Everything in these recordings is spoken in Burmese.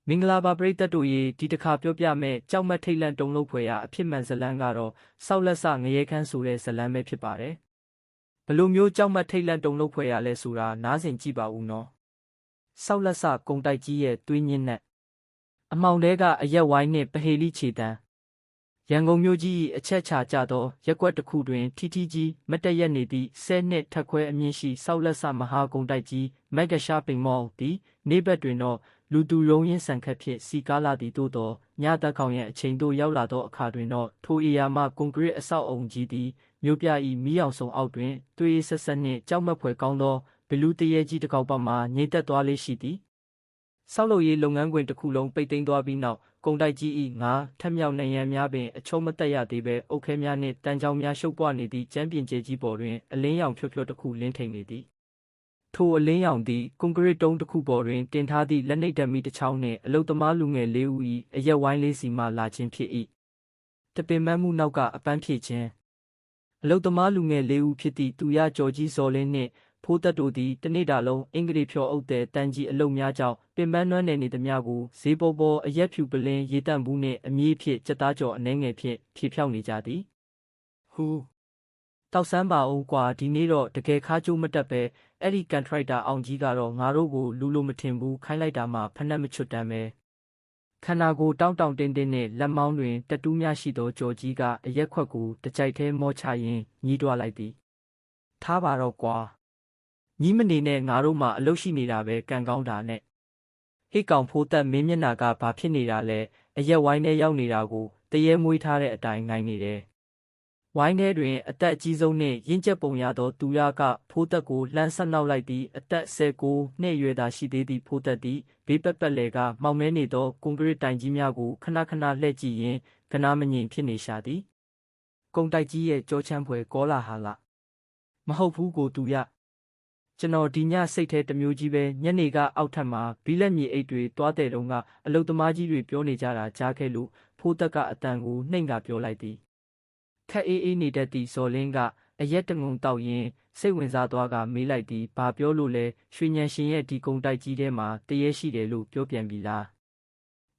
မင်္ဂလာပါပရိသတ်တို့ရေဒီတစ်ခါပြောပြမယ်ကြောက်မက်ထိတ်လန့်တုန်လှုပ်ဖွယ်ရာအဖြစ်မှန်ဇလန်းကတော့ဆောက်လက်စငရဲခန်းဆိုတဲ့ဇလန်းပဲဖြစ်ပါတယ်ဘလိုမျိုးကြောက်မက်ထိတ်လန့်တုန်လှုပ်ဖွယ်ရာလဲဆိုတာနားဆင်ကြည့်ပါဦးနော်ဆောက်လက်စကုံတိုက်ကြီးရဲ့သွေးညင်းနဲ့အမောင်တဲကအရက်ဝိုင်းနဲ့ပဟေလိခြေတန်းရန်ကုန်မြို့ကြီး၏အချက်ချာကျသောရက်ကွက်တစ်ခုတွင်ထီကြီးမတက်ရက်နေသည့်10နှစ်ထက်ခွဲအမြင့်ရှိဆောက်လက်စမဟာကုံတိုက်ကြီးမက်ဂရှာပင်မော်သည်နေ့ဘက်တွင်တော့လူသူရုံးရင်းဆန်ခတ်ဖြင့်စီကားလာသည်သို့သောညသက်ကောင်ရဲ့အချိန်သို့ရောက်လာသောအခါတွင်တော့ထိုဧရာမကွန်ကရစ်အဆောက်အုံကြီးသည်မြို့ပြ၏မီးအောင်စုံအောက်တွင်သွေးဆက်ဆက်နှင့်ကြောက်မက်ဖွယ်ကောင်းသောဘလူးတရေကြီးတစ်ကောက်ပတ်မှငြိမ်သက်သွားလေးရှိသည်ဆောက်လုပ်ရေးလုပ်ငန်းခွင်တစ်ခုလုံးပိတ်သိမ်းသွားပြီးနောက်ကုံတိုက်ကြီး၏ငါထက်မြောက်နိုင်ရန်များပင်အချုံးမတက်ရသေးပဲအုတ်ခဲများနှင့်တန်ချောင်းများရှုပ်ပွားနေသည့်ကျမ်းပြင်ကျဲကြီးပေါ်တွင်အလင်းရောင်ဖြို့တစ်ခုလင်းထိန်နေသည်ထိုအလင်းရောင်သည်ကွန်ကရစ်တုံးတစ်ခုပေါ်တွင်တင်ထားသည့်လက်နှိပ်ဓမီတစ်ချောင်းနှင့်အလုသမားလူငယ်၄ဦး၏အရက်ဝိုင်းလေးစီမှလာခြင်းဖြစ်၏တပင်မမှုနောက်ကအပန်းဖြေခြင်းအလုသမားလူငယ်၄ဦးဖြစ်သည့်သူရကျော်ကြီးစော်လင်းနှင့်ဖိုးသက်တို့သည်တနေ့တာလုံးအင်္ဂလိပ်ဖြောအုပ်တဲ့တန်ကြီးအလုများကြောင့်ပင်ပန်းနွမ်းနယ်နေသည်များကိုဈေးပေါ်အရက်ဖြူပလင်းရေတန့်ဘူးနှင့်အမြည်ဖြင့်စက်သားကြော်အနှဲငယ်ဖြင့်ဖြေဖြောက်နေကြသည်ဟူတောက်ဆန်းပါအောင်ကွာဒီနေ့တော့တကယ်ခါကျိုးမတက်ပဲအဲ့ဒီကန်ထရိုက်တာအောင်ကြီးကတော့ငါတို့ကိုလူလိုမထင်ဘူးခိုင်းလိုက်တာမှဖက်နှက်မချွတ်တမ်းပဲခန္ဓာကိုယ်တောင်းတင်းနဲ့လက်မောင်းတွင်တတူးများရှိသောကြော်ကြီးကအရက်ခွက်ကိုတကြိုက်သေးမောချရင်းညီးတွားလိုက်သည်ထားပါတော့ကွာညီးမနေနဲ့ငါတို့မှအလုပ်ရှိနေတာပဲကန်ကောင်းတာနဲ့ဟိတ်ကောင်ဖိုးသက်မင်းမျက်နှာကဘာဖြစ်နေတာလဲအရက်ဝိုင်းထဲရောက်နေတာကိုတရေမွေးထားတဲ့အတိုင်းငိုင်းနေတယ်ဝိုင်းထဲတွင်အသက်အကြီးဆုံးနှင့်ရင့်ကျက်ပုံရသောသူရကဖိုးသက်ကိုလှမ်းဆက်နောက်လိုက်သည့်အသက်19နှစ်အရွယ်သာရှိသေးသည့်ဖိုးသက်သည်ဘေးပက်လေကမှောင်မဲနေသောကွန်ကရစ်တိုင်ကြီးများကိုခဏလှည့်ကြည့်ရင်းကနားမငြိမ်ဖြစ်နေရှာသည်ကုံတိုက်ကြီးရဲ့ကြောချမ်းဖွယ်ကောလာဟာလမဟုတ်ဘူးကိုသူရကျွန်တော်ဒီညစိတ်ထဲတစ်မျိုးကြီးပဲညနေကအောက်ထပ်မှာဘီလက်မြေအိတ်တွေတွားတဲ့တုန်းကအလုသမားကြီးတွေပြောနေကြတာကြားခဲ့လို့ဖိုးသက်ကအတန်ကိုနှိမ်ကပြောလိုက်သည်ခက်အေးနေတတ်သည့်ဇော်လင်းကအရက်တငုံတောက်ရင်းစိတ်ဝင်စားသွားကမေးလိုက်သည်ဘာပြောလို့လဲရွှေညံရှင်ရဲ့ဒီကုံတိုက်ကြီးထဲမှာတရေရှိတယ်လို့ပြောပြန်ပြီလား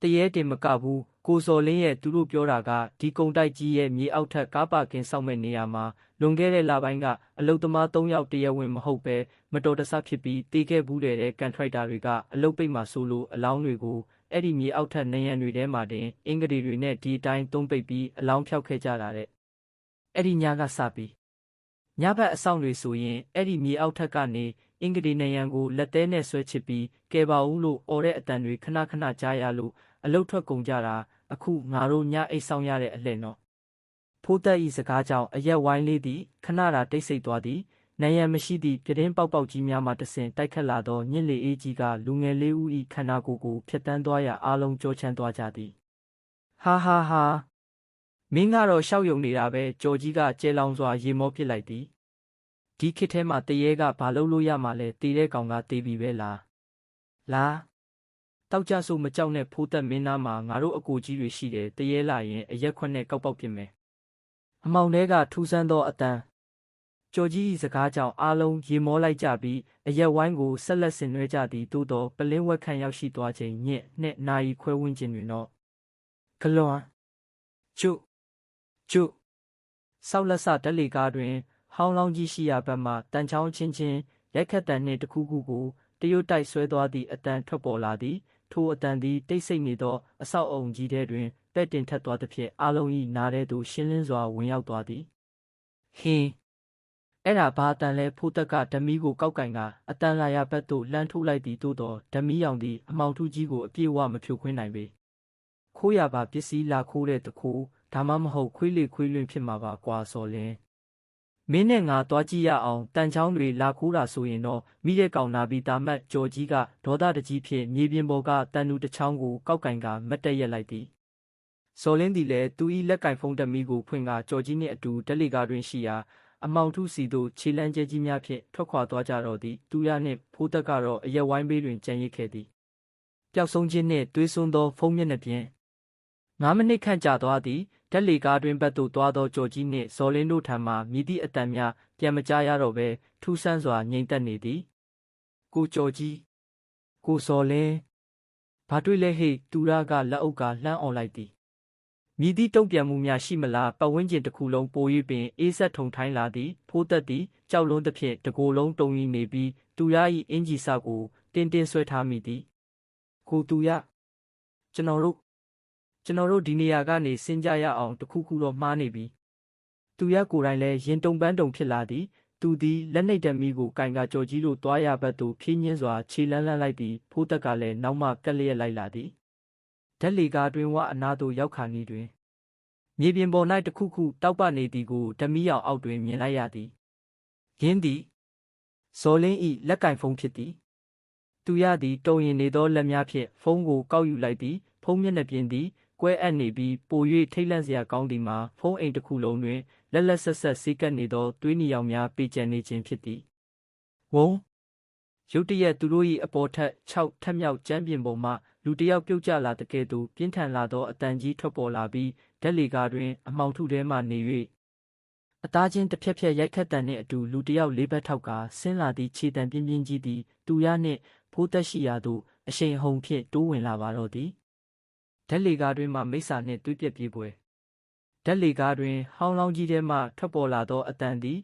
တရေတင်မကဘူးကိုဇော်လင်းရဲ့သူတို့ပြောတာကဒီကုံတိုက်ကြီးရဲ့မြေအောက်ထပ်ကားပါကင်ဆောက်မဲ့နေရာမှာလွန်ခဲ့တဲ့လပိုင်းကအလုသမား3ယောက်တရားဝင်မဟုတ်ပဲမတော်တဆဖြစ်ပြီးတေးခဲ့ဘူးတဲ့ကန်ထရိုက်တာတွေကအလုပိတ်မှဆိုလို့အလောင်းတွေကိုအဲ့ဒီမြေအောက်ထပ်နေရန်တွေထဲမှာတင်အင်္ဂလိပ်တွေနဲ့ဒီအတိုင်းသုံးပိတ်ပြီးအလောင်းဖြောက်ခဲ့ကြတာတဲ့အဲ့ဒီညကစပြီးညဘက်အဆောင်တွေဆိုရင်အဲ့ဒီမြေအောက်ထက်ကနေအင်္ဂလိပ်နေရန်ကိုလက်သေးနဲ့ဆွဲချစ်ပြီးကဲပါဦးလို့អော်တဲ့အတန်တွေခဏကြားရလို့အလုထွက်ကုန်ကြတာအခုငါတို့ညအိတ်ဆောင်ရတဲ့အလှဲ့နော်ဖိုးသက်ဤစကားကြောင့်အရက်ဝိုင်းလေးသည်ခဏတာတိတ်ဆိတ်သွားသည်နေရန်မရှိသည့်ပြတင်းပေါက်ကြီးများမှတဆင်တိုက်ခတ်လာသောညစ်လေအေးကြီးကလူငယ်လေးဦး၏ခန္ဓာကိုယ်ကိုဖျက်ဆီးသွားရာအားလုံးကြောချမ်းသွားကြသည်ဟာမင်းကတော့ရှောက်ယုံနေတာပဲကြော်ကြီးကကျဲလောင်စွာရေမောပစ်လိုက်သည်ဒီခေတ်ထဲမှာတရေကဘာလုပ်လို့ရမှာလဲတေးတဲ့ကောင်ကတေးပြီပဲလားတောက်ကြဆိုမကြောက်နဲ့ဖိုးသက်မင်းသားမှာငါတို့အကိုကြီးတွေရှိတယ်တရေလာရင်အရက်ခွက်နဲ့ကောက်ပေါက်ပြစ်မယ်အမောင်ထဲကထူးဆန်းသောအတန်ကြော်ကြီး၏စကားကြောင့်အားလုံးရေမောလိုက်ကြပြီးအရက်ဝိုင်းကိုဆက်လက်ဆင်နွှဲကြသည်သို့သောပလင်းဝက်ခန့်ရောက်ရှိသွားချိန်ညစ်နှစ်နာရီခွဲဝန်းကျင်တွင်တော့ဂလွန်ကျုဆောက်လက်စတက်လေကားတွင်ဟောင်းလောင်းကြီးရှိရာဘက်မှတန်ချောင်းချင်းရိုက်ခတ်တန်နှင့်တခုခုကိုတရွတ်တိုက်ဆွဲသွားသည့်အတန်ထွက်ပေါ်လာသည်ထိုအတန်သည်တိတ်ဆိတ်နေသောအဆောက်အုံကြီးထဲတွင်ပဲ့တင်ထက်သွားသဖြင့်အားလုံး၏နားထဲသို့ရှင်းလင်းစွာဝင်ရောက်သွားသည်ဟင်းအဲ့ဒါဘာအတန်လဲဖိုးသက်ကဓမီကိုကောက်ကင်ကအတန်လာရဘက်သို့လှမ်းထိုးလိုက်သည်သို့သောဓမီရောင်သည်အမောင်ထုကြီးကိုအပြည့်အဝမဖြိုခွင်းနိုင်ပေခိုးရပါပစ္စည်းလာခိုးတဲ့တခိုးဒါမှမဟုတ်ခွေးလွင်ဖြစ်မှာပါကွာစော်လင်းမင်းနဲ့ငါသွားကြည့်ရအောင်တန်ချောင်းတွေလာခိုးတာဆိုရင်တော့မိတဲ့ကောင်နာပြီးတာမတ်ကြော်ကြီးကဒေါသတကြီးဖြင့်မြေပြင်ပေါ်ကတန်တူတစ်ချောင်းကိုကောက်ကင်ကမတ်တက်ရက်လိုက်သည်စော်လင်းသည်လည်းသူ၏လက်ကင်ဖုံးဓမီကိုဖွင့်ကကြော်ကြီးနှင့်အတူတက်လေကားတွင်ရှိရာအမောင်ထုစီသို့ခြေလမ်းကျဲကြီးများဖြင့်ထွက်ခွာသွားကြတော့သည်သူရနှင့်ဖိုးသက်ကတော့အရက်ဝိုင်းဘေးတွင်ကြံရစ်ခဲ့သည်ပျောက်ဆုံးခြင်းနှင့်သွေးစွန်းသောဖုံးမျက်နှာပြင်9မိနစ်ခန့်ကြာသွားသည်တက်လေကားတွင်ဘက်သို့သွားသောကြော်ကြီးနှင့်ဇော်လင်းတို့ထံမှမြည်သည့်အတန်များပြန်မကြားရတော့ဘဲထူးဆန်းစွာငြိမ်သက်နေသည်ကိုကြော်ကြီးကိုဇော်လင်း ဘာတွေ့လဲဟေ့သူရကလက်အုပ်ကလှမ်းអော်လိုက်သည်မြည်သည့်တုံ့ပြန်မှုများရှိမလားပတ်ဝန်းကျင်တစ်ခုလုံးပို၍ပင်အေးဆက်ထုံထိုင်းလာသည်ဖိုးသက်သည်ကြောက်လွန်းသဖြင့်တကိုယ်လုံးတုန်ရီနေပြီးသူရ၏အင်ဂျီစကိုတင်းဆွဲထားမိသည်ကိုသူရကျွန်တော်တို့ဒီနေရာကနေဆင်းကြရအောင်တခုခုတော့မှားနေပြီသူရကိုယ်တိုင်လည်းရင်တုန်ပန်းတုန်ဖြစ်လာသည်သူသည်လက်နှိပ်ဓမီကိုကင်ကကြော်ကြီးတို့တွားရဘက်သို့ဖြင်းညင်းစွာခြေလန်းလိုက်သည်ဖိုးသက်ကလည်းနောက်မှကက်လျက်လိုက်လာသည်ဓာတ်လေကားတွင်ဝအနားသို့ရောက်ခါနီးတွင်မြေပြင်ပေါ်၌တခုခုတောက်ပနေသည်ကိုဓမီရောင်အောက်တွင်မြင်လိုက်ရသည်ရင်းသည်ဇော်လင်း၏လက်ကင်ဖုန်းဖြစ်သည်သူရသည်တုံရင်နေသောလက်များဖြင့်ဖုန်းကိုကောက်ယူလိုက်သည်ဖုန်းမျက်နှာပြင်သည်ကွဲအပ်နေပြီးပို၍ထိတ်လန့်စရာကောင်းသည်မှာဖုန်းအိမ်တစ်ခုလုံးတွင်လက်ဆက်စီးကပ်နေသောသွေးနီရောင်များပေကျံနေခြင်းဖြစ်သည်ဝုန်းရုတ်တရက်သူတို့၏အပေါ်ထက်6ထပ်မြောက်ကျမ်းပြင်ပေါ်မှလူတစ်ယောက်ပြုတ်ကျလာတဲ့ကဲ့သို့ပြင်းထန်လာသောအတန်ကြီးထွက်ပေါ်လာပြီးဓာတ်လေကားတွင်အမှောင်ထုထဲမှနေ၍အသားချင်းတစ်ဖြက်ဖြက်ရိုက်ခတ်တန်နှင့်အတူလူတစ်ယောက်လေးဘက်ထောက်ကဆင်းလာသည့်ခြေတံပြင်းပြင်းကြီးသည်သူရနှင့်ဖိုးသက်ရှိရာသို့အရှိန်အဟုန်ဖြင့်တိုးဝင်လာပါတော့သည်ဓာတ်လေကားတွင်မှမိစ္ဆာနှင့်သွေးပြက်ပြေးပွဲဓာတ်လေကားတွင်ဟောင်းလောင်းကြီးထဲမှထွက်ပေါ်လာသောအတန်သည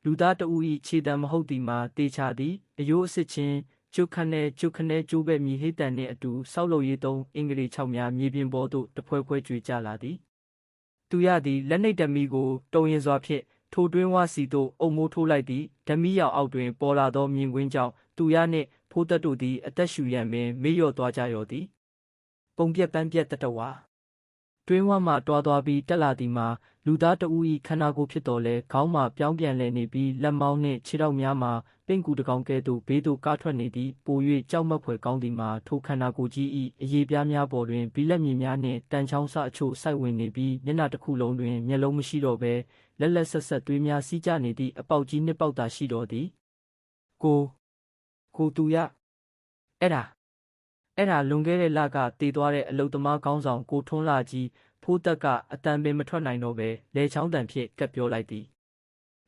်လူသားတဦး၏ခြေတံမဟုတ်သည်မှာတေချာသည်အယိုးအစစ်ချင်းကျုပ်ခနဲကျိုးပဲ့မြည်ဟိတန်နှင့်အတူဆောက်လုပ်ရေးသုံးအင်္ဂလိပ်6များမြေပြင်ပေါ်သို့တဖွဲကျွေကျလာသည်သူရသည်လက်နှိပ်ဓမီကိုတုံရင်စွာဖြင့်ထိုတွင်းဝစီသို့အုပ်မိုးထိုးလိုက်သည်ဓမီရောင်အောက်တွင်ပေါ်လာသောမြင်ကွင်းကြောင့်သူရနှင့်ဖိုးသက်တို့သည်အသက်ရှူရန်ပင်မေ့လျော့သွားကြရောသည်ပုံပြက်ပန်းပြက်တတဝါတွင်းဝမှတွားသွားပြီးတက်လာသည်မှာလူသားတဦး၏ခန္ဓာကိုယ်ဖြစ်တော်လဲခေါင်းမှပြောင်းပြန်လဲနေပြီးလက်မောင်းနှင့်ခြေထောက်များမှာပင့်ကူတကောင်ကဲ့သို့ဘေးသို့ကားထွက်နေသည်ပို၍ကြောက်မက်ဖွယ်ကောင်းသည်မှာထိုခန္ဓာကိုယ်ကြီး၏အရေပြားများပေါ်တွင်ဘီလက်မြင်များနှင့်တန်ချောင်းစအချို့စိုက်ဝင်နေပြီးမျက်နှာတစ်ခုလုံးတွင်မျက်လုံးမရှိတော့ဘဲလက်ဆက်သွေးများစီးကျနေသည့်အပေါက်ကြီးနှစ်ပေါက်သာရှိတော်သည်ကိုသူရအဲ့ဒါလွန်ခဲ့တဲ့လကတည်သွားတဲ့အလုသမားကောင်းဆောင်ကိုထွန်းလာကြီးဖိုးသက်ကအတန်ပင်မထွက်နိုင်တော့ပဲလဲချောင်းတန်ဖြင့်ကပ်ပြောလိုက်သည်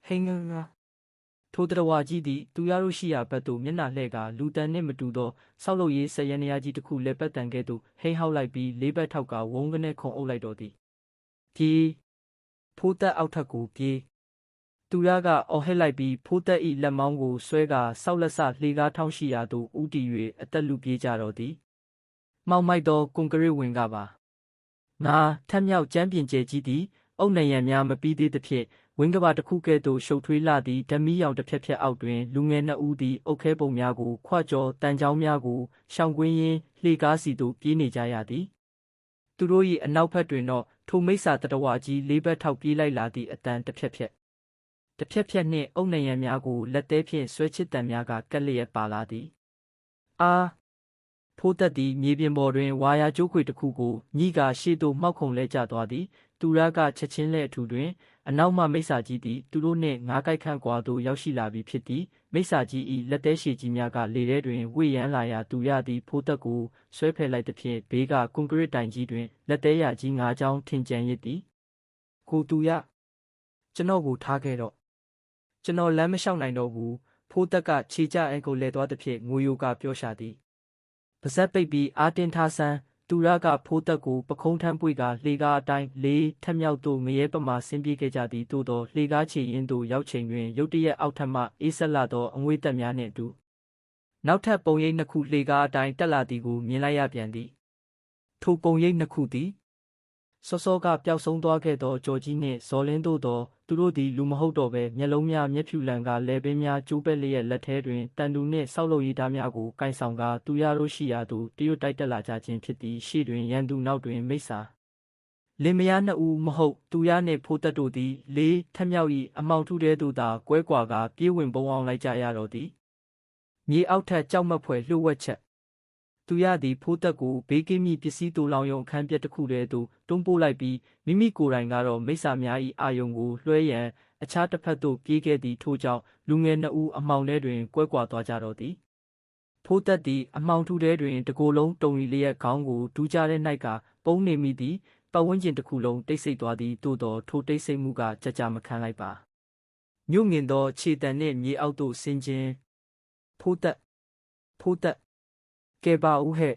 ဟိငငါထိုတရဝါကြီးသည်သူရတို့ရှိရာဘက်သို့မျက်နှာလှည့်ကလူတန်နှင့်မတူသောဆောက်လုပ်ရေးဆက်ရနရာကြီးတစ်ခုလက်ပတ်တန်ကဲ့သို့ဟိဟောက်လိုက်ပြီးလေးဘက်ထောက်ကဝုန်းကနေခုံအုပ်လိုက်တော်သည်ပြေးဖိုးသက်အောက်ထက်ကိုပြေးသူရကအော်ဟစ်လိုက်ပြီးဖိုးသက်၏လက်မောင်းကိုဆွဲကဆောက်လက်စလှေကားထောင်းရှိရာသို့ဦးတည်၍အသက်လူပြေးကြတော့သည်မှောက်မိုက်သောကွန်ကရစ်ဝင်ကပါငါထက်မြောက်ကျမ်းပြင်ကျဲကြီးသည်အုတ်နံရံများမပြီးသေးသဖြင့်ဝင်းကဘာတစ်ခုကဲ့သို့ရှုပ်ထွေးလာသည့်ဓမီရောင်တစ်ဖြက်အောက်တွင်လူငယ်နှစ်ဦးသည်အုတ်ခဲပုံများကိုခွကြောတန်ချောင်းများကိုရှောင်ကွင်းရင်းလှေကားစီသို့ပြေးနေကြရသည်သူတို့၏အနောက်ဘက်တွင်တော့ထိုမိစ္ဆာတတဝါကြီးလေးဘက်ထောက်ပြေးလိုက်လာသည့်အတန်တစ်ဖြက်နှင့်အုတ်နံရံများကိုလက်သေးဖြင့်ဆွဲချစ်တံများကကက်လျက်ပါလာသည်ဖိုးသက်သည်မြေပြင်ပေါ်တွင်ဝါယာကျိုးခွေတစ်ခုကိုညှိကရှေ့သို့မှောက်ခုံလဲကျသွားသည်သူရကချက်ချင်းလဲအထူတွင်အနောက်မှမိစ္ဆာကြီးသည်သူတို့နှင့်ငါးကိုက်ခန့်ကွာသို့ရောက်ရှိလာပြီဖြစ်သည်မိစ္ဆာကြီး၏လက်သေးရှည်ကြီးများကလေထဲတွင်ဝှေ့ရမ်းလာရာသူရသည်ဖိုးသက်ကိုဆွဲဖယ်လိုက်သဖြင့်ဘေးကကွန်ကရစ်တိုင်ကြီးတွင်လက်သေးရကြီး၅ချောင်းထင်ကျန်ရစ်သည်ကိုသူရကျွန်တော်ကိုထားခဲ့တော့ကျွန်တော်လမ်းမလျှောက်နိုင်တော့ဘူးဖိုးသက်ကခြေကျအဲကိုလဲသွားသဖြင့်ငိုယိုကပြောရှာသည်ပါဇက်ပိတ်ပြီးအားတင်းထားဆန်းသူရကဖိုးသက်ကိုပခုံးထမ်းပွေကလှေကားအတိုင်းလေးထက်မြောက်သို့ငရဲပမာဆင်းပြေးခဲ့ကြသည်သို့သောလှေကားချေရင်းသို့ရောက်ချိန်တွင်ရုတ်တရက်အောက်ထပ်မှအေးဆက်လာသောအငွေ့သက်များနှင့်အတူနောက်ထပ်ပုံရိပ်နှစ်ခုလှေကားအတိုင်းတက်လာသည်ကိုမြင်လိုက်ရပြန်သည်ထိုပုံရိပ်နှစ်ခုသည်စောကပျောက်ဆုံးသွားခဲ့သောကြော်ကြီးနှင့်ဇော်လင်းတို့သောသူတို့သည်လူမဟုတ်တော့ဘဲမျက်လုံးများမျက်ဖြူလန်ကလဲပင်များကျိုးပဲ့လျက်လက်ထဲတွင်တန်တူနှင့်ဆောက်လုပ်ရေးသားများကိုကင်ဆောင်ကသူရတို့ရှိရာသို့တရွတ်တိုက်တက်လာကြခြင်းဖြစ်သည်ရှေ့တွင်ရန်သူနောက်တွင်မိစ္ဆာလင်မယားနှစ်ဦးမဟုတ်သူရနှင့်ဖိုးသက်တို့သည်လေးထက်မြောက်၏အမှောင်ထုထဲသို့သာကွဲကွာကပြေးဝင်ပုန်းအောင်လိုက်ကြရတော့သည်မြေအောက်ထက်ကြောက်မက်ဖွယ်လှို့ဝှက်ချက်သူရသည်ဖိုးသက်ကိုဘေးကင်းမိပစ္စည်းတူလောင်ယုံအခန်းပြက်တစ်ခုတည်းသို့တွန်းပို့လိုက်ပြီးမိမိကိုယ်တိုင်ကတော့မိစ္ဆာများ၏အာယုံကိုလွှဲရန်အခြားတစ်ဖက်သို့ပြေးခဲ့သည်ထို့ကြောင့်လူငယ်နှစ်ဦးအမှောင်ထဲတွင်ကွဲကွာသွားကြတော့သည်ဖိုးသက်သည်အမှောင်ထုထဲတွင်တကိုယ်လုံးတုံရီလျက်ခေါင်းကိုဒူးကြတဲ့၌ကပုံနေမိသည်ပတ်ဝန်းကျင်တစ်ခုလုံးတိတ်ဆိတ်သွားသည်သို့သောထိုတိတ်ဆိတ်မှုကကြာမခံလိုက်ပါမြို့ငင်သောခြေတံနှင့်မြေအောက်သို့ဆင်းခြင်းဖိုးသက်ကဲပါဦးဟဲ့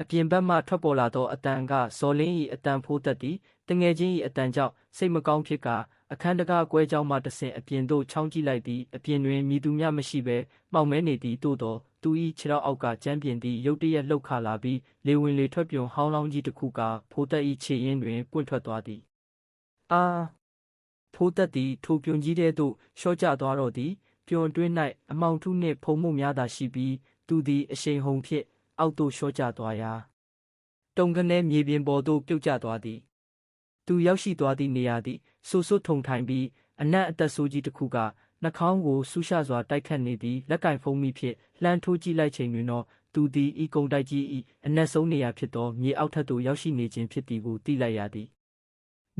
အပြင်ဘက်မှထွက်ပေါ်လာသောအတန်ကဇော်လင်း၏အတန်ဖိုးသက်သည်တငယ်ချင်း၏အတန်ကြောင့်စိတ်မကောင်းဖြစ်ကာအခန်းတကားကွဲကြောင်းမှတဆင့်အပြင်သို့ချောင်းကြည့်လိုက်သည်အပြင်တွင်မည်သူမျှမရှိဘဲမှောင်မဲနေသည်သို့သောသူ၏ခြေထောက်အောက်ကကြမ်းပြင်သည်ရုတ်တရက်လှုပ်ခါလာပြီးလေဝင်လေထွက်ပြုံဟောင်းလောင်းကြီးတစ်ခုကဖိုးသက်၏ခြေရင်းတွင်ပွင့်ထွက်သွားသည်ဖိုးသက်သည်ထိုပြုံကြီးထဲသို့လျှော့ကျသွားတော့သည်ပြုံအတွင်း၌အမောင်ထုနှင့်ဖုံမှုများသာရှိပြီးသူသည်အရှိန်ဟုန်ဖြင့်အောက်သို့လျှော့ကျသွားရာတုံကနေမြေပြင်ပေါ်သို့ပြုတ်ကျသွားသည်သူရောက်ရှိသွားသည့်နေရာသည်ဆူဆွတ်ထုံထိုင်ပြီးအနက်အသက်ဆိုးကြီးတစ်ခုကနှာခေါင်းကိုဆူရှစွာတိုက်ခတ်နေသည်လက်ကင်ဖုံးမိဖြင့်လှမ်းထိုးကြည့်လိုက်ချိန်တွင်တော့သူသည်ဤကုံတိုက်ကြီး၏အနက်ဆုံးနေရာဖြစ်သောမြေအောက်ထပ်သို့ရောက်ရှိနေခြင်းဖြစ်သည်ကိုသိလိုက်ရသည်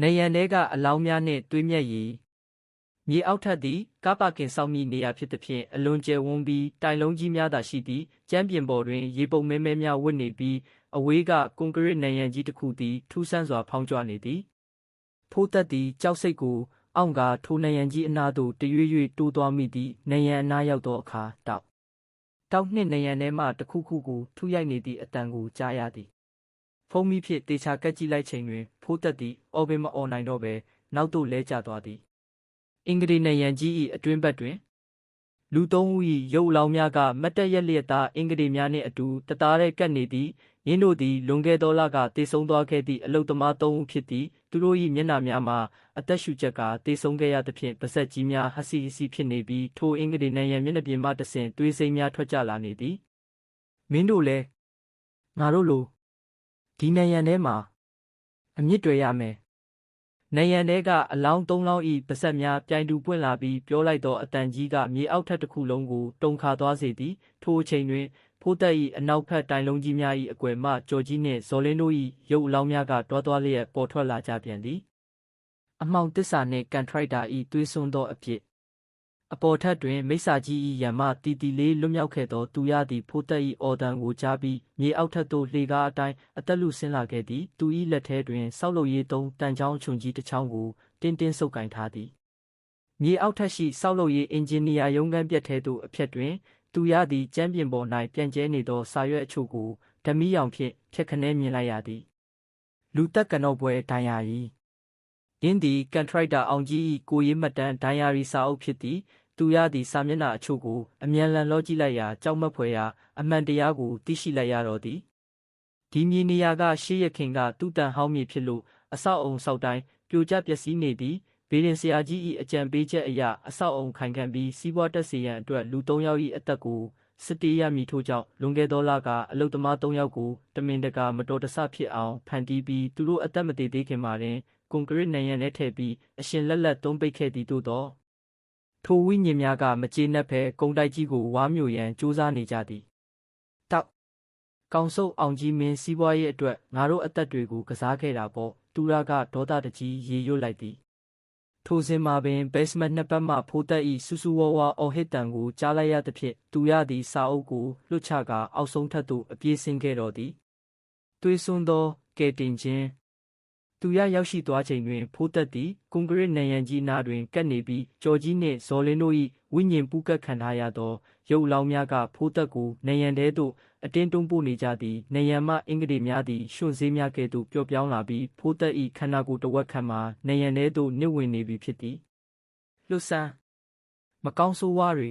နေရန်ထဲကအလောင်းများနှင့်တွေးမြက်ရည်မြေအောက်ထပ်သည်ကားပါကင်စောင့်မိနေရာဖြစ်သဖြင့်အလွန်ကျယ်ဝန်းပြီးတိုင်လုံးကြီးများသာရှိသည်ကျမ်းပြင်ပေါ်တွင်ရေပုံမဲမဲများဝတ်နေပြီးအဝေးကကွန်ကရစ်နံရံကြီးတစ်ခုသည်ထူးဆန်းစွာဖောင်းကြွနေသည်ဖိုးသက်သည်ကြောက်စိတ်ကိုအောင့်ကာထိုနံရံကြီးအနားသို့တရွေ့ရွေ့တိုးသွားမိသည်နံရံအနားရောက်သောအခါတောက်နှင့်နံရံထဲမှတစ်ခုခုကိုထုရိုက်နေသည့်အတန်ကိုကြားရသည်ဖုံးမိဖြင့်တေချာကပ်ကြည့်လိုက်ချိန်တွင်ဖိုးသက်သည်အော်ပင်မအော်နိုင်တော့ဘဲနောက်သို့လဲကျသွားသည်အင်္ဂလိပ်နံရံကြီး၏အတွင်းဘက်တွင်လူသုံးဦး၏ရုပ်အလောင်းများကမတ်တက်ရက်လျက်သားအင်္ဂလိပ်များနှင့်အတူတသားတည်းကပ်နေသည်ယင်းတို့သည်လွန်ခဲ့သောလကတေဆုံးသွားခဲ့သည့်အလုသမားသုံးဦးဖြစ်သည်သူတို့၏မျက်နှာများမှာအသက်ရှူချက်ကတေဆုံးခဲ့ရသဖြင့်ပါးစပ်ကြီးများဟစီဟစီဖြစ်နေပြီးထိုအင်္ဂလိပ်နံရံမျက်နှာပြင်မှတဆင့်သွေးစိမ်းများထွက်ကြလာနေသည်မင်းတို့လည်းငါတို့လိုဒီနံရံထဲမှာအမြင့်တွေရမယ်နံရံထဲကအလောင်းသုံးလောင်း၏ပါးစပ်များပြိုင်တူပွင့်လာပြီးပြောလိုက်သောအတန်ကြီးကမြေအောက်ထပ်တစ်ခုလုံးကိုတုန်ခါသွားစေသည်ထိုအချိန်တွင်ဖိုးသက်၏အနောက်ဘက်တိုင်လုံးကြီးများ၏အကွယ်မှကြော်ကြီးနှင့်ဇော်လင်းတို့၏ရုပ်အလောင်းများကတွားတွားလျက်ပေါ်ထွက်လာကြပြန်သည်အမှောင်တစ္ဆာနှင့်ကန်ထရိုက်တာ၏သွေးစွန်းသောအဖြစ်အပေါ်ထပ်တွင်မိစ္ဆာကြီး၏ရံမှတီတီလေးလွတ်မြောက်ခဲ့သောသူရသည်ဖိုးသက်၏အော်တန်ကိုကြားပြီးမြေအောက်ထပ်သို့လှေကားအတိုင်းအသက်လူဆင်းလာခဲ့သည်သူ၏လက်ထဲတွင်ဆောက်လုပ်ရေးသုံးတန်ချောင်းအချုံကြီးတစ်ချောင်းကိုတင်းတင်းဆုပ်ကင်ထားသည်မြေအောက်ထပ်ရှိဆောက်လုပ်ရေးအင်ဂျင်နီယာရုံးခန်းပြက်ထဲသို့အဖြတ်တွင်သူရသည်ကျမ်းပြင်ပေါ်၌ပြန့်ကျဲနေသောစာရွက်အချို့ကိုဓမီရောင်ဖြင့်ဖြတ်ခနဲမြင်လိုက်ရသည်လူသက်ကနော့ပွဲဒိုင်ယာရီယင်းသည်ကန်ထရိုက်တာအောင်ကြီး၏ကိုရေးမှတ်တမ်းဒိုင်ယာရီစာအုပ်ဖြစ်သည်သူရသည်စာမျက်နှာအချို့ကိုအမြန်လန်လောကြည့်လိုက်ရာကြောက်မက်ဖွယ်ရာအမှန်တရားကိုသိရှိလိုက်ရတော့သည်ဒီမြေနေရာကရှေးရခင်ကသူ့တန်ဟောင်းမြေဖြစ်လို့အဆောက်အုံဆောက်တိုင်းပြိုကျပျက်စီးနေပြီးဘေဒင်ဆရာကြီး၏အကြံပေးချက်အရအဆောက်အုံခိုင်ခံ့ပြီးစီးပွားတက်စေရန်အတွက်လူ၃ယောက်၏အသက်ကိုစစ်တေးရမည်ထို့ကြောင့်လွန်ခဲ့သောလကအလုသမား၃ယောက်ကိုတမင်တကာမတော်တဆဖြစ်အောင်ဖန်တီးပြီးသူတို့အသက်မသေးသေးခင်မှာတွင်ကွန်ကရစ်နံရံထဲထည့်ပြီးအရှင်လက်သုံးပိတ်ခဲ့သည်သို့သောထိုဝိညာဉ်များကမကျေနပ်ဘဲကုန်းတိုက်ကြီးကိုဝါမျိုးရန်ကြိုးစားနေကြသည်ကောင်စုပ်အောင်ကြီးမင်းစီးပွားရေးအတွက်ငါတို့အသက်တွေကိုကစားခဲ့တာပေါ့သူရကဒေါသတကြီးရေရွတ်လိုက်သည်ထိုစဉ်မှာပင်ဘက်စမတ်နှစ်ပတ်မှဖိုးသက်၏စူးစူးဝါးဝါအော်ဟစ်တန်ကိုကြားလိုက်ရသဖြင့်သူရသည်စာအုပ်ကိုလွှတ်ချကာအောက်ဆုံးထပ်သို့အပြေးဆင်းခဲ့တော်သည်သွေးစွန်းသောကဲတင်ခြင်းသူရရောက်ရှိသွားချိန်တွင်ဖိုးသက်သည်ကွန်ကရစ်နံရံကြီးနားတွင်ကပ်နေပြီးကြော်ကြီးနှင့်ဇော်လင်းတို့၏ဝိညာဉ်ပူးကပ်ခံထားရသောရုပ်အလောင်းများကဖိုးသက်ကိုနံရံထဲသို့အတင်းတွန်းပို့နေကြသည်နံရံမှအင်္ဂလိပ်များသည်ရွှွန့်ဆေးများကဲ့သို့ပျော့ပြောင်းလာပြီးဖိုးသက်၏ခန္ဓာကိုယ်တစ်ဝက်ခန့်မှာနံရံထဲသို့နစ်ဝင်နေပြီဖြစ်သည်လွတ်ဆန်းမကောင်းဆိုးဝါးတွေ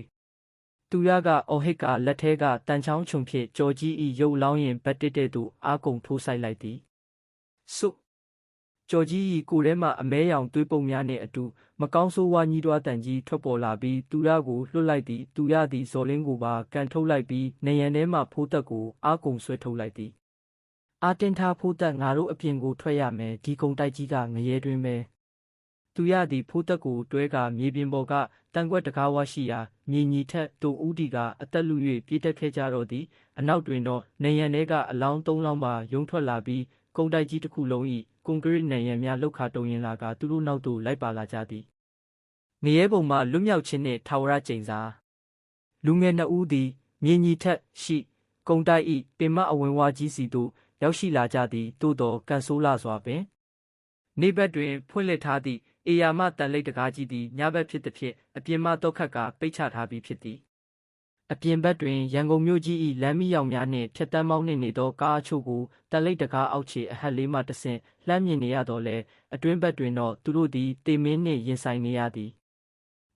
သူရကအော်ဟစ်ကလက်ထဲကတန်ချောင်းချုံဖြင့်ကြော်ကြီး၏ရုပ်အလောင်းရင်ဘက်တစ်တဲ့သို့အားကုန်ထိုးဆိုင်လိုက်သည်ကြော်ကြီး၏ကိုယ်ထဲမှအမဲရောင်သွေးပုံများနှင့်အတူမကောင်းဆိုးဝါးညှိတွားတန်ကြီးထွက်ပေါ်လာပြီးသူရကိုလွှတ်လိုက်သည်သူရသည်ဇော်လင်းကိုပါကန်ထုတ်လိုက်ပြီးနံရံထဲမှဖိုးသက်ကိုအားကုန်ဆွဲထုတ်လိုက်သည်အားတင်းထားဖိုးသက်ငါတို့အပြင်ကိုထွက်ရမယ်ဒီကုံတိုက်ကြီးကငရဲတွင်ပဲသူရသည်ဖိုးသက်ကိုတွဲကာမြေပြင်ပေါ်ကတန်ခွက်တကားဝရှိရာမြေညီထက်တူဦးဒီကအသက်လူ၍ပြေးတက်ခဲ့ကြတော့သည်အနောက်တွင်တော့နံရံထဲကအလောင်း၃လောင်းပါယုံထွက်လာပြီးကုံတိုက်ကြီးတစ်ခုလုံး၏ကွန်ကရစ်နံရံများလှုပ်ခါတုံရင်လာကသူတို့နောက်သို့လိုက်ပါလာကြသည်ငရဲပုံမှလွတ်မြောက်ခြင်းနှင့်ထာဝရကျိန်စာလူငယ်နှစ်ဦးသည်မြေညီထက်ရှိကုံတိုက်၏ပင်မအဝင်ဝါကြီးစီသို့ရောက်ရှိလာကြသည်သို့တော်ကန်ဆိုးလာစွာပင်နေဘက်တွင်ဖွင့်လှစ်ထားသည့်အေယာမတန်လိတ်တကားကြီးသည်ညဘက်ဖြစ်သည်ဖြင့်အပြင်မှတော့ခတ်ကာပိတ်ချထားပြီးဖြစ်သည် အပြင်ဘက်တွင်ရန်ကုန်မြို့ကြီး၏လမ်းမီးရောင်များနှင့်ဖြတ်တန်းမောင်းနှင်နေသောကားအချို့ကိုတက်လိပ်တကားအောက်ခြေအဟတ်လေးမှတဆင့်လှမ်းမြင်နေရတော့လဲအတွင်းဘက်တွင်တော့သူတို့သည်တေမင်းနှင့်ရင်ဆိုင်နေရသည်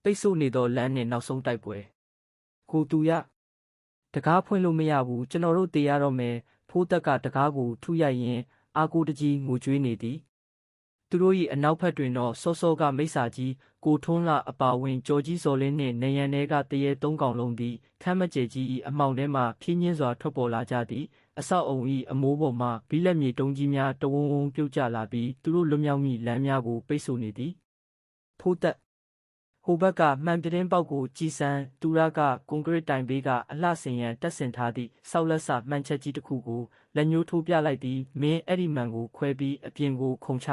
ပိတ်ဆို့နေသောလမ်းနှင့်နောက်ဆုံးတိုက်ပွဲကိုသူရတကားဖွင့်လို့မရဘူးကျွန်တော်တို့တေရတော့မယ်ဖိုးသက်ကတကားကိုထုရိုက်ရင်းအာကိုတကြီးငိုကြွေးနေသည်သူတို့၏အနောက်ဘက်တွင်တော့စောစောကမိစ္ဆာကြီးကိုထွန်းလာအပါဝင်ကြော်ကြီးစော်လင်းနှင့်နေရန်ထဲကတရေသုံးကောင်လုံးသည်ခမ်းမကျဲကြီး၏အမောင်ထဲမှဖြင်းညင်းစွာထွက်ပေါ်လာကြသည်အဆောက်အုံ၏အမိုးပေါ်မှဘီလက်မြေတုံးကြီးများတဝုံဝုံပြုတ်ကျလာပြီးသူတို့လွတ်မြောက်မည့်လမ်းများကိုပိတ်ဆို့နေသည်ဖိုးသက်ဟိုဘက်ကမှန်ပြတင်းပေါက်ကိုကြည်စမ်းတူရကကွန်ကရစ်တိုင်ဘေးကအလှဆင်ရန်တက်ဆင်ထားသည့်ဆောက်လက်စမှန်ချက်ကြီးတစ်ခုကိုလက်ညှိုးထိုးပြလိုက်သည်မင်းအဲ့ဒီမှန်ကိုခွဲပြီးအပြင်ကိုခုံချ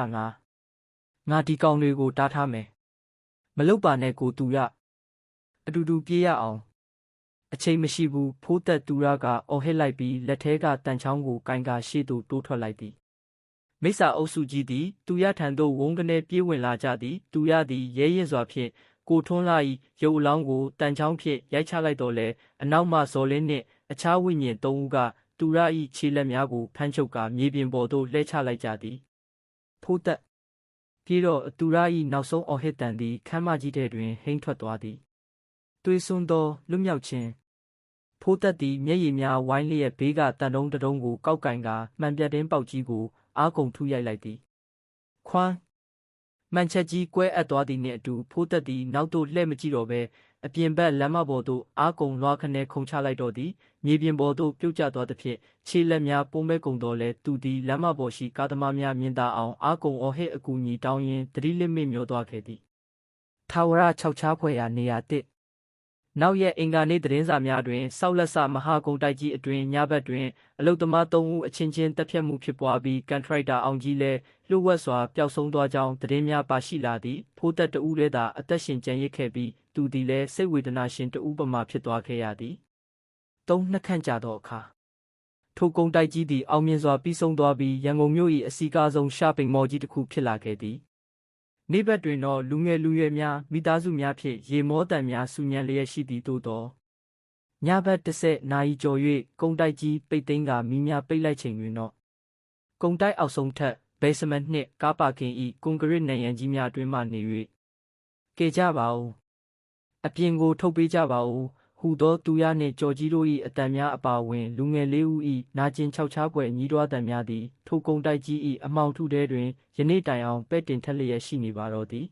ငါဒီကောင်တွေကိုတားထားမယ်မလုပ်ပါနဲ့ကိုတူရအတူတူပြေးရအောင်အချိန်မရှိဘူးဖိုးသက်တူရကအော်ဟစ်လိုက်ပြီးလက်ထဲကတန်ချောင်းကိုကင်ကာရှေ့သို့တိုးထွက်လိုက်သည်မိစ္ဆာအုပ်စုကြီးသည်တူရထံသို့ဝုန်းကနေပြေးဝင်လာကြသည်တူရသည်ရဲရင်စွာဖြင့်ကိုထွန်းလာ၏ရုပ်အလောင်းကိုတန်ချောင်းဖြင့်ရိုက်ချလိုက်တော်လဲအနောက်မှဇော်လင်းနှင့်အခြားဝိညာဉ်သုံးဦးကတူရ၏ခြေလက်များကိုဖမ်းချုပ်ကာမြေပြင်ပေါ်သို့လှဲချလိုက်ကြသည်ဖိုးသက်ပြေတော့တူရ၏နောက်ဆုံးအော်ဟစ်တန်သည်ခမ်းမကြီးထဲတွင်ဟိမ့်ထွက်သွားသည်သွေးစွန်းသောလွတ်မြောက်ခြင်းဖိုးသက်သည်မျက်ရည်များဝိုင်းလျက်ဘေးကတန်တုံးတုံးကိုကောက်ကင်ကာမှန်ပြတင်းပေါက်ကြီးကိုအားကုန်ထုရိုက်လိုက်သည်ခွန်းမှန်ချက်ကြီးကွဲအပ်သွားသည်နှင့်အတူဖိုးသက်သည်နောက်သို့လှည့်မကြည့်တော့ဘဲအပြင်ဘက်လမ်းမပေါ်သို့အားကုန်လွှားခနဲခုန်ချလိုက်တော့သည်မြေပြင်ပေါ်သို့ပြုတ်ကျသွားသဖြင့်ခြေလက်များပုံးမဲကုန်တော်လဲသူသည်လမ်းမပေါ်ရှိကားသမားများမြင်သာအောင်အားကုန်အော်ဟစ်အကူအညီတောင်းရင်းသတိလစ်မေ့မျောသွားခဲ့သည်ထာဝရ၆ချားဖွဲ့ရာနေရာတစ်နောက်ရက်အင်္ဂါနေ့သတင်းစာများတွင်ဆောက်လက်စမဟာကုံတိုက်ကြီးအတွင်ညဘက်တွင်အလုသမား၃ဦးအချင်းချင်းတပ်ဖြတ်မှုဖြစ်ပွားပြီးကန်ထရိုက်တာအောင်ကြီးလည်းလျှို့ဝှက်စွာပျောက်ဆုံးသွားကြောင်းသတင်းများပါရှိလာသည်ဖိုးသက်တဦးလည်းသာအသက်ရှင်ကျန်ရစ်ခဲ့ပြီးသူသည်လည်းစိတ်ဝေဒနာရှင်တဦးပမာဖြစ်သွားခဲ့ရသည်နှက်ခန့်ကြာသောအခါထိုကုံတိုက်ကြီးသည်အောင်မြင်စွာပြီးဆုံးသွားပြီးရန်ကုန်မြို့၏အစီကားဆုံးရှာပိန်မော်ကြီးတစ်ခုဖြစ်လာခဲ့သည်နေ့ဘက်တွင်တော့လူငယ်လူရွယ်များမိသားစုများဖြင့်ရေမောတန်များဆူညံလျက်ရှိသည်သို့သောညဘက်10နာရီကျော်၍ကုံတိုက်ကြီးပိတ်သိမ်းကမီးများပိတ်လိုက်ချိန်တွင်တော့ကုံတိုက်အောက်ဆုံးထပ်ဘေးစမန့်နှင့်ကားပါကင်၏ကွန်ကရစ်နံရံကြီးများအတွင်းမှနေ၍ကဲကြပါဦးအပြင်ကိုထုတ်ပေးကြပါဦးဟူသောသူရနှင့်ကြော်ကြီးတို့၏အတန်များအပါအဝင်လူငယ်လေးဦး၏နာကျင်ခြောက်ခြားပွဲညီးတွားတန်များသည်ထိုကုံတိုက်ကြီး၏အမှောင်ထုထဲတွင်ယနေ့တိုင်အောင်ပဲ့တင်ထက်လျက်ရှိနေပါတော့သည်